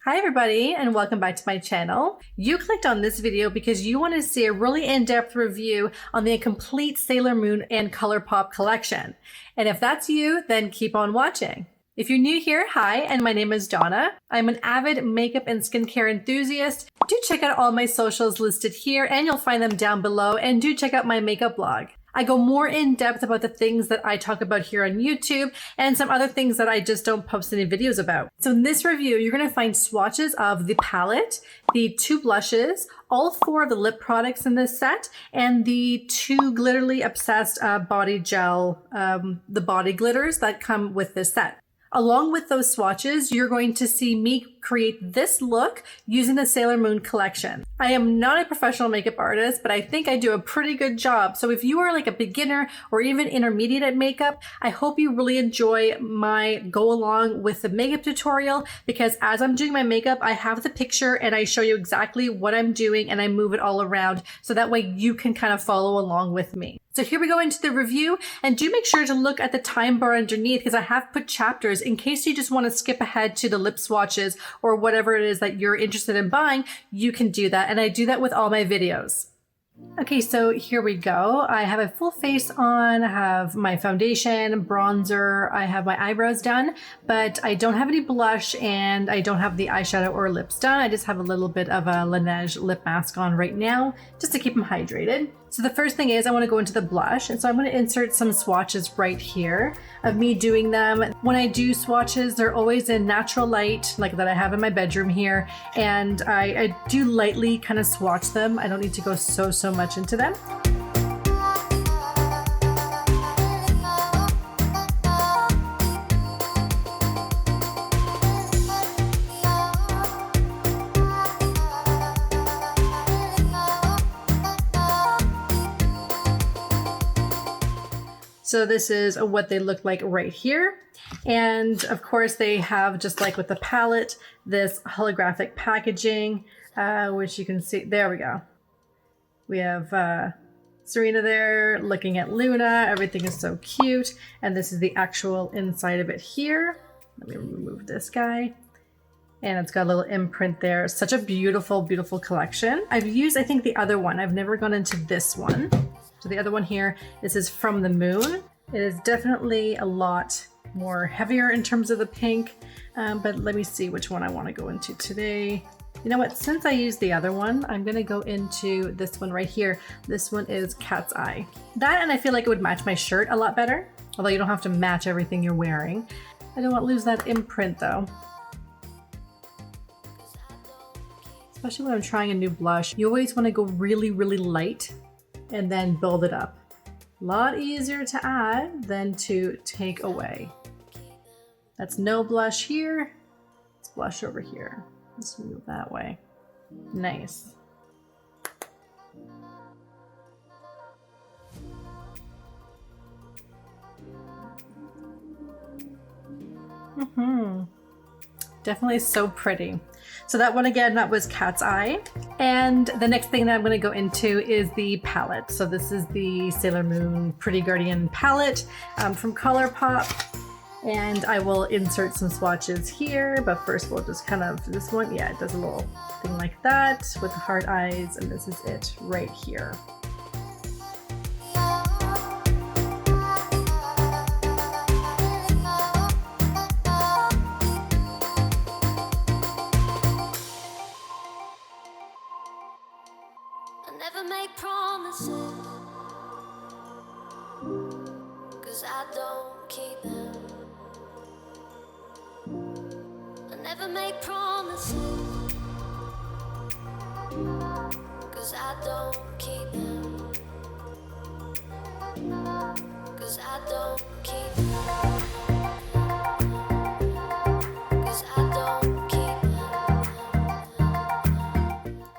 Hi everybody and welcome back to my channel. You clicked on this video because you want to see a really in-depth review on the complete Sailor Moon and ColourPop collection. And if that's you, then keep on watching. If you're new here, hi, and my name is Donna. I'm an avid makeup and skincare enthusiast. Do check out all my socials listed here and you'll find them down below, and do check out my makeup blog. I go more in depth about the things that I talk about here on YouTube and some other things that I just don't post any videos about. So in this review, you're going to find swatches of the palette, the 2 blushes, all 4 of the lip products in this set, and the 2 Glitterly Obsessed body gel, the body glitters that come with this set. Along with those swatches, you're going to see me create this look using the Sailor Moon collection. I am not a professional makeup artist, but I think I do a pretty good job. So if you are like a beginner or even intermediate at makeup, I hope you really enjoy my go along with the makeup tutorial, because as I'm doing my makeup, I have the picture and I show you exactly what I'm doing and I move it all around so that way you can kind of follow along with me. So here we go into the review, and do make sure to look at the time bar underneath because I have put chapters in case you just want to skip ahead to the lip swatches or whatever it is that you're interested in buying. You can do that, and I do that with all my videos. Okay, so here we go. I have a full face on, I have my foundation, bronzer, I have my eyebrows done, but I don't have any blush and I don't have the eyeshadow or lips done. I just have a little bit of a Laneige lip mask on right now, just to keep them hydrated. So the first thing is I want to go into the blush, and so I'm going to insert some swatches right here of me doing them. When I do swatches, they're always in natural light, like that I have in my bedroom here, and I do lightly kind of swatch them. I don't need to go so much into them. So this is what they look like right here. And of course they have, just like with the palette, this holographic packaging, which you can see, there we go. We have Serena there looking at Luna. Everything is so cute. And this is the actual inside of it here. Let me remove this guy. And it's got a little imprint there. Such a beautiful, beautiful collection. I've used, I think, the other one. I've never gone into this one. So the other one here, this is From the Moon. It is definitely a lot more heavier in terms of the pink, but let me see which one I want to go into today. You know what, since I used the other one, I'm gonna go into this one right here. This one is Cat's Eye. That, and I feel like it would match my shirt a lot better, although you don't have to match everything you're wearing. I don't want to lose that imprint though. Especially when I'm trying a new blush, you always want to go really light and then build it up. A lot easier to add than to take away. That's no blush here. It's blush over here. Let's move that way. Nice. Definitely so pretty. So that one again, that was Cat's Eye. And the next thing that I'm going to go into is the palette. So this is the Sailor Moon Pretty Guardian palette from ColourPop. And I will insert some swatches here, but first we'll just kind of, this one, yeah, it does a little thing like that with the heart eyes, and this is it right here. Never make promises, 'cause I don't keep them. I never make promises, 'cause I don't keep them. 'Cause I don't keep them.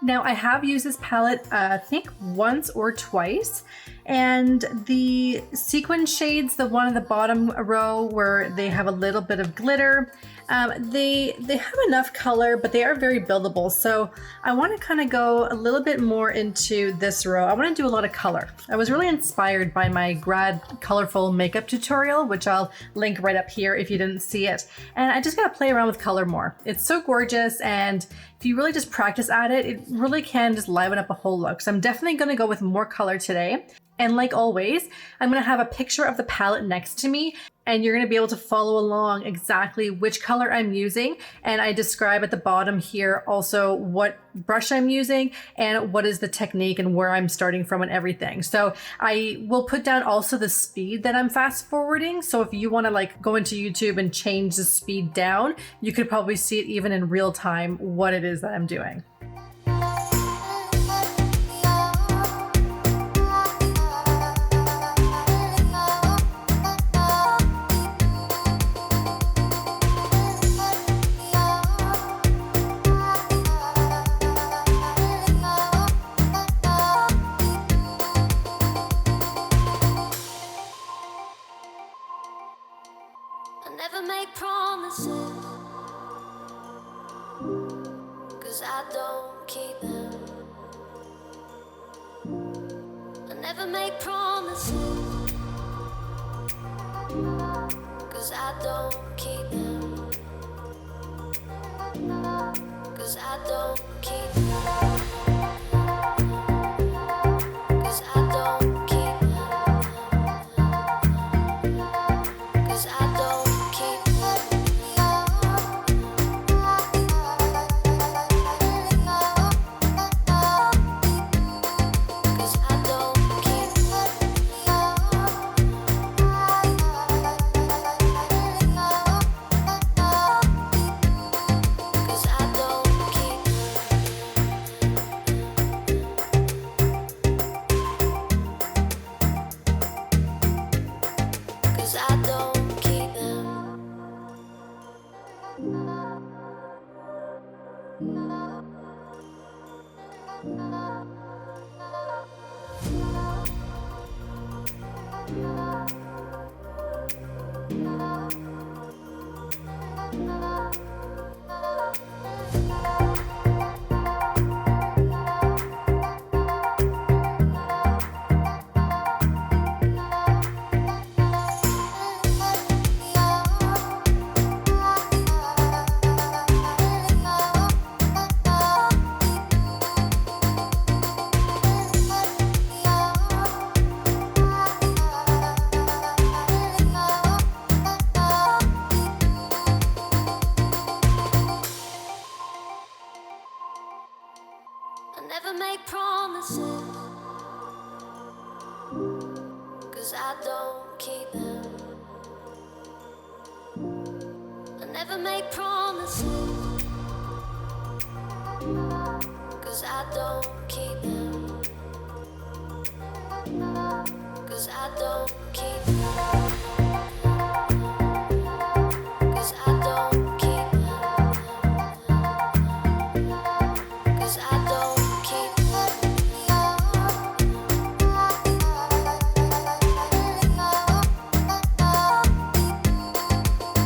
Now I have used this palette, I think once or twice, and the sequin shades, the one at the bottom row where they have a little bit of glitter, They have enough color, but they are very buildable. So I want to kind of go a little bit more into this row. I want to do a lot of color. I was really inspired by my grad colorful makeup tutorial, which I'll link right up here if you didn't see it. And I just got to play around with color more. It's so gorgeous, and if you really just practice at it, it really can just liven up a whole look. So I'm definitely going to go with more color today. And like always, I'm going to have a picture of the palette next to me, and you're going to be able to follow along exactly which color I'm using. And I describe at the bottom here also what brush I'm using and what is the technique and where I'm starting from and everything. So I will put down also the speed that I'm fast forwarding. So if you want to like go into YouTube and change the speed down, you could probably see it even in real time what it is that I'm doing. I never make promises, 'cause I don't keep them. I never make promises, 'cause I don't keep them. 'Cause I don't keep them. 'Cause I don't keep them. 'Cause I don't keep them. 'Cause I don't keep never make promises, 'cause I don't keep them. I never make promises, 'cause I don't keep them. 'Cause I don't keep them. 'Cause I don't keep them. 'Cause I don't keep them.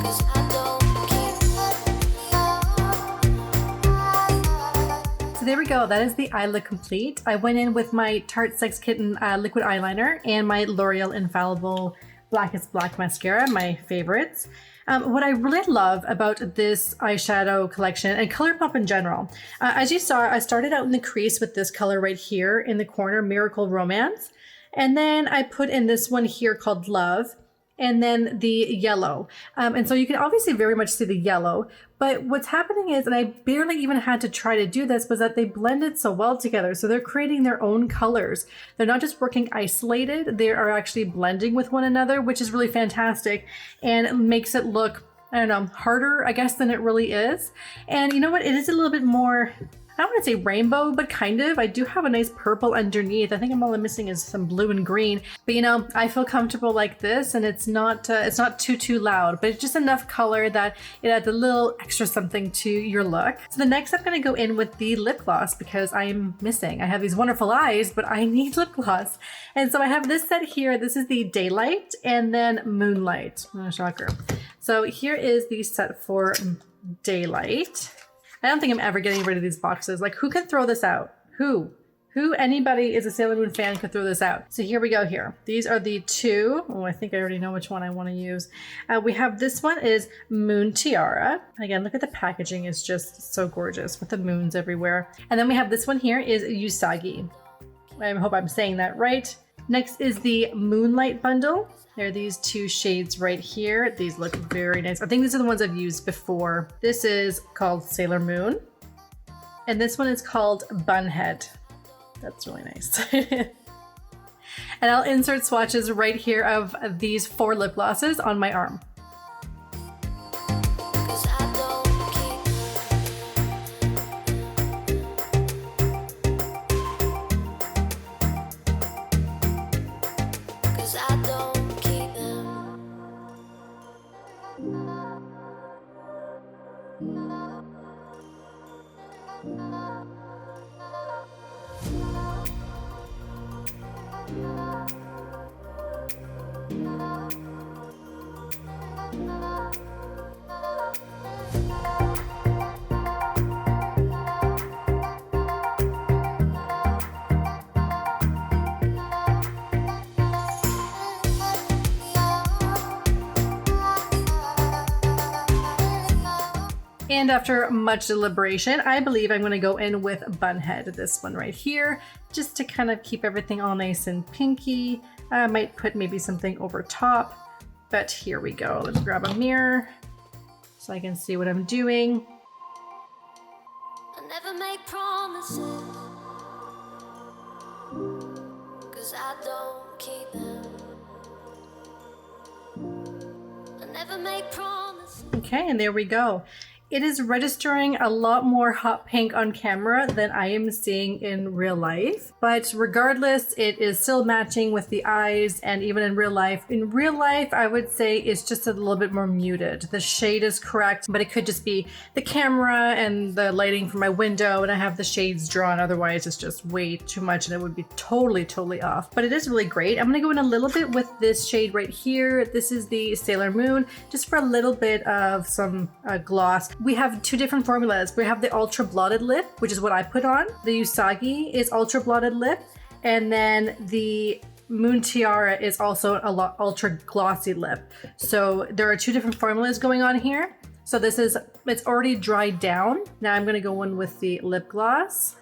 'Cause I don't keep them. So there we go. That is the eye look complete. I went in with my Tarte Sex Kitten liquid eyeliner and my L'Oreal Infallible Blackest Black mascara, my favorites. What I really love about this eyeshadow collection and ColourPop in general, as you saw, I started out in the crease with this color right here in the corner, Miracle Romance. And then I put in this one here called Love, and then the yellow. And so you can obviously very much see the yellow, but what's happening is, and I barely even had to try to do this, was that they blended so well together. So they're creating their own colors. They're not just working isolated, they are actually blending with one another, which is really fantastic and makes it look, I don't know, harder, I guess, than it really is. And you know what? It is a little bit more, I don't want to say rainbow, but kind of. I do have a nice purple underneath. I think all I'm missing is some blue and green. But you know, I feel comfortable like this, and it's not too loud, but it's just enough color that it adds a little extra something to your look. So the next I'm going to go in with the lip gloss because I'm missing. I have these wonderful eyes, but I need lip gloss. And so I have this set here. This is the Daylight and then Moonlight. Oh, shocker. So here is the set for Daylight. I don't think I'm ever getting rid of these boxes. Like, who can throw this out? Who, anybody is a Sailor Moon fan could throw this out. So here we go here. These are the two. Oh, I think I already know which one I want to use. We have this one is Moon Tiara. Again, look at the packaging. It's just so gorgeous with the moons everywhere. And then we have this one here is Usagi. I hope I'm saying that right. Next is the Moonlight bundle. There are these two shades right here. These look very nice. I think these are the ones I've used before. This is called Sailor Moon. And this one is called Bunhead. That's really nice. And I'll insert swatches right here of these 4 lip glosses on my arm. 'Cause I don't keep them. 'Cause I don't keep them. And after much deliberation, I believe I'm going to go in with Bunhead, this one right here, just to kind of keep everything all nice and pinky. I might put maybe something over top, but here we go. Let's grab a mirror so I can see what I'm doing. I never make promises, 'cause I don't keep them. I never make promises. Okay, and there we go. It is registering a lot more hot pink on camera than I am seeing in real life. But regardless, it is still matching with the eyes and even in real life. In real life, I would say it's just a little bit more muted. The shade is correct, but it could just be the camera and the lighting from my window and I have the shades drawn. Otherwise, it's just way too much and it would be totally off. But it is really great. I'm gonna go in a little bit with this shade right here. This is the Sailor Moon, just for a little bit of some gloss. We have 2 different formulas. We have the Ultra Blotted Lip, which is what I put on. The Usagi is Ultra Blotted Lip. And then the Moon Tiara is also a ultra glossy lip. So there are 2 different formulas going on here. So it's already dried down. Now I'm gonna go in with the lip gloss.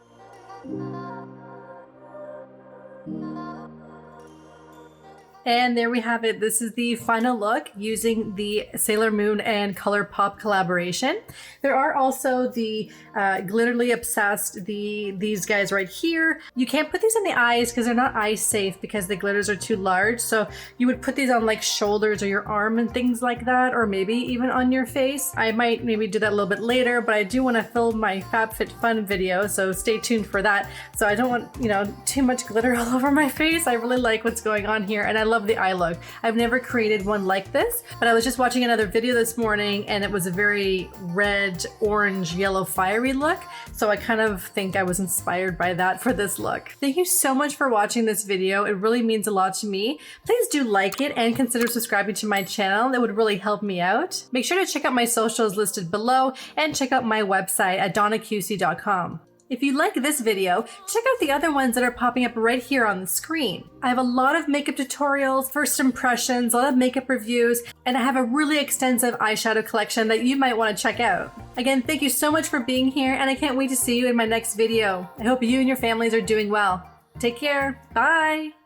And there we have it. This is the final look using the Sailor Moon and ColourPop collaboration. There are also the Glitterly Obsessed, these guys right here. You can't put these on the eyes because they're not eye safe because the glitters are too large. So you would put these on like shoulders or your arm and things like that, or maybe even on your face. I might maybe do that a little bit later, but I do want to film my FabFitFun video, so stay tuned for that. So I don't want, too much glitter all over my face. I really like what's going on here, and I love the eye look. I've never created one like this, but I was just watching another video this morning and it was a very red, orange, yellow, fiery look. So I kind of think I was inspired by that for this look. Thank you so much for watching this video. It really means a lot to me. Please do like it and consider subscribing to my channel. That would really help me out. Make sure to check out my socials listed below and check out my website at donnaqc.com. If you like this video, check out the other ones that are popping up right here on the screen. I have a lot of makeup tutorials, first impressions, a lot of makeup reviews, and I have a really extensive eyeshadow collection that you might want to check out. Again, thank you so much for being here, and I can't wait to see you in my next video. I hope you and your families are doing well. Take care. Bye.